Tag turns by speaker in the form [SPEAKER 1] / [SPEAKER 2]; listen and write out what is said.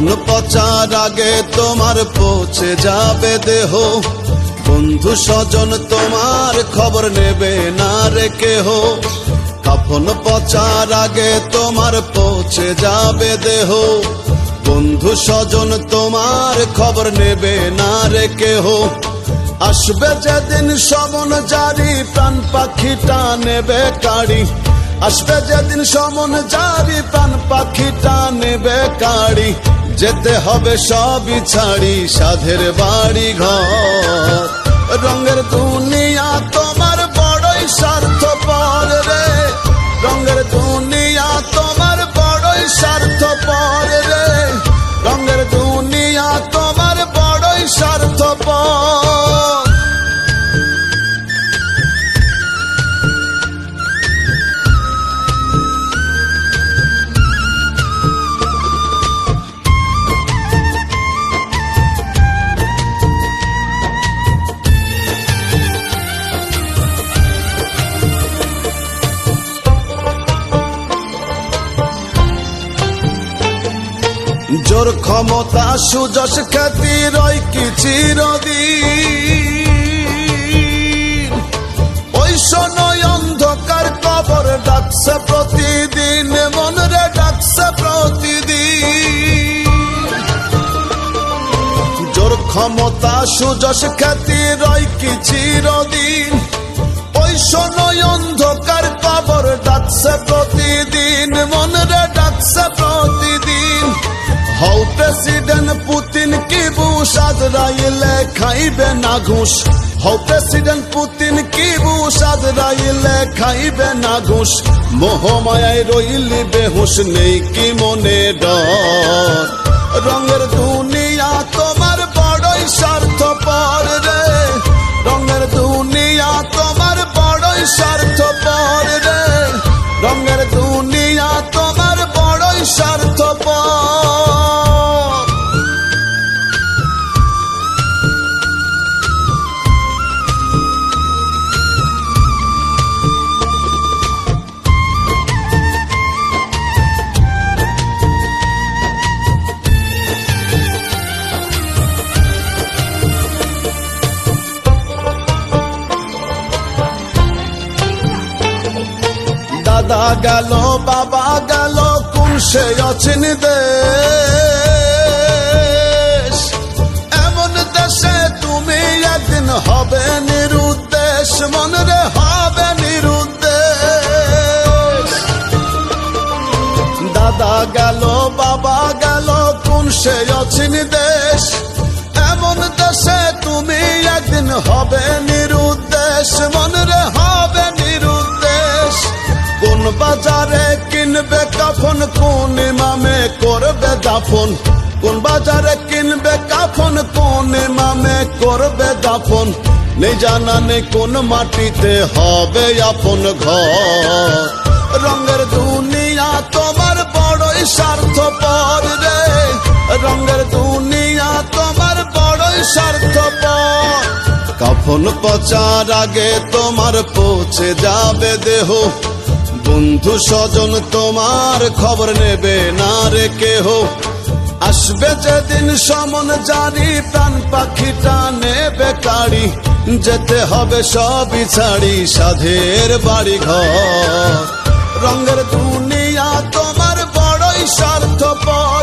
[SPEAKER 1] কাফন পচার আগে তোমার পৌঁছে যাবে দেহ, বন্ধু স্বজন তোমার খবর নেবে না রে কেহ। কাফন পচার আগে তোমার পৌঁছে যাবে দেহ, বন্ধু স্বজন তোমার খবর নেবে না রে কেহ। আসবে যেদিন সমন জারি প্রাণ পাখিটা নেবে কাড়ি, আসবে যেদিন সমন জারি প্রাণ পাখিটা নেবে কাড়ি। যেতে হবে সবই ছাড়ি সাধের বাড়ি ঘর, রঙের দুনিয়া তোমার বড়ই স্বার্থপর রে, রঙের দুনিয়া তোমার বড়ই স্বার্থপর রে, রঙের দুনিয়া তোমার বড়ই স্বার্থপর। জোর ক্ষমতা সুযশ খ্যাতি রয় কি চিরদিন, ওই শোনয় অন্ধকার কবর ডাকছে প্রতিদিন, মন রে ডাকছে প্রতিদিন। জোর ক্ষমতা সুযশ খ্যাতি রয় কি চিরদিন, ওই শোনয় অন্ধকার কবর ডাকছে প্রতিদিন, মন রে ডাকছে প্রতিদিন। হও প্রেসিডেন্ট পুতিন কি বুশ আজরাইলে খাইবে না ঘুষ, হও প্রেসিডেন্ট পুতিন কি বুশ আজরাইলে খাইবে না ঘুষ। মোহমায়ায় রইলি বেহুশ নেই কি মনে ডর, রঙের দুনিয়া তোমার বড়ই স্বার্থপর রে, রঙের দুনিয়া তোমার বড়ই স্বার্থপর রে, রঙের দুনিয়া তোমার বড়ই স্বার্থপর। দাদা গেল বাবা গেল কোন সে অচিন দেশ, এমন দেশে তুমি একদিন হবে নিরুদ্দেশ, মন রে হবে নিরুদ্দেশ। দাদা গেল বাবা গেল কোন সে অচিন দেশ, এমন দেশে তুমি একদিন হবে নিরুদ্দেশ, মন রে হবে নিরুদ্দেশ। কোন বাজারে কিনবে কাফন কোন ইমামে করবে দাফন, কোন বাজারে কিনবে কাফন কোন ইমামে করবে দাফন। নেই জানা নেই কোন মাটিতে হবে আপন ঘর, রঙের দুনিয়া তোমার বড়ই স্বার্থপর রে, রঙের দুনিয়া তোমার বড়ই স্বার্থপর। কাফন পচার আগে তোমার পৌঁছে যাবে দেহ, বন্ধু স্বজন তোমার খবর নেবে না রে কেহ। আসবে যেদিন সমন জারি প্রাণ পাখিটা নেবে কাড়ি, যেতে হবে সবই ছাড়ি সাধের বাড়ি ঘর, রঙের দুনিয়া তোমার বড়ই স্বার্থপর।